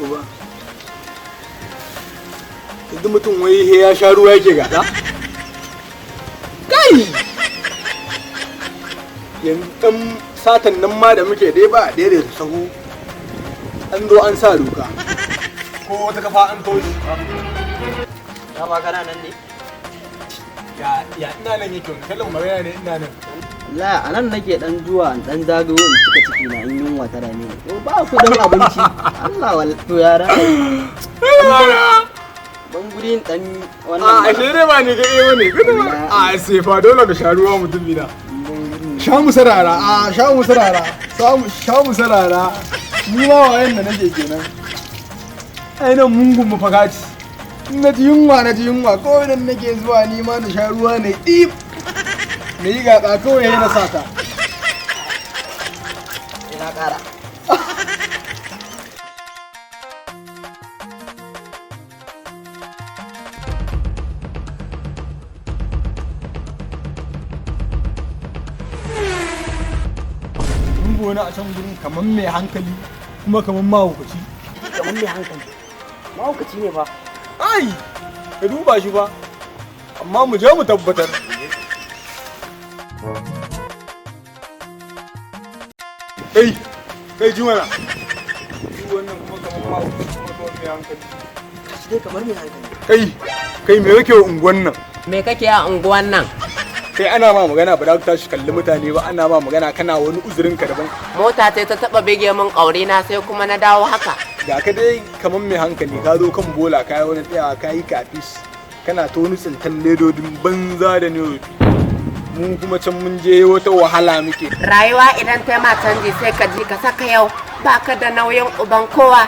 uba yanzu mutum wai he ya sha ruwa yake gada kai yanzu ɗan satan nan ma da muke dai ba a daidai da sahu an zo an sa doka ko wata kafa an toshi ya ba kana nan ne ya ina nan yake wani kallon magana ne ina nan wallahi a nan nake dan zuwa in dan zagayo in cika ciki na in yunwa ta dame ni to ba ku dan abinci Allah wallahi to yara ban guri dan wannan a shere ba ne ga ewa ne a sai fa dole ka sha ruwa mutum bina sha mu sarara a sha mu sarara sha mu sarara ni ma wayan da nake kenan ai nan mungun mafakaci na ji yunwa ko idan nake zuwa ni ma na sha ruwa ne dip me yi gatsa kawai yayin na sata ina ƙara wani a can gurin kamar mai hankali kuma kamar mahaukaci kamar mai hankali mahaukaci ne fa ai ka duba shi ba amma mu je mu tabbatar kai ji mana wannan kuma kamar mahaukaci kuma kamar mai hankali shi dai kamar mai hankali kai me kake unguwan nan Me kake a unguwan nan? kai ana ma magana ba za ka tashi kalli mutane ba ana ma magana kana wani uzurin ka daban Mota ce ta taba bige min kauri na sai kuma na dawo haka. ga ka dai kamar mai hankali ka zo kan bola ka yi wani tsaya ka yi kafis kana ta wani tsintan ledodin banza da ne mun kuma can mun je wata wahala muke Rayuwa idan ta ma canji sai ka ji ka saka yau baka da nauyin uban kowa.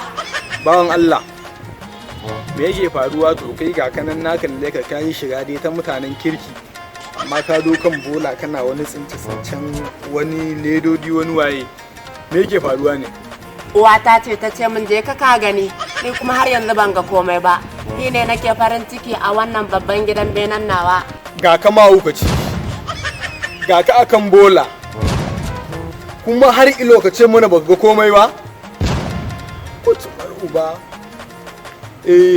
bawan Allah me yake faruwa to kai ga kanan na kalle ka kai shiga dai ta mutanen kirki amma ka zo kan bola kana wani tsince-tsincen wani ledodi wani waye me yake faruwa ne Uwata ce ta ce min je ka gani ni kuma har yanzu ban ga komai ba. Ni ne nake farin ciki a wannan babban gidan benan nawa. ga ka mahaukaci ga ka akan bola kuma har ilo ka ce mana baka ga komai ba ko tsumar uba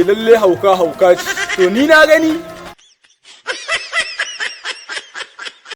lalle hauka ce to ni na gani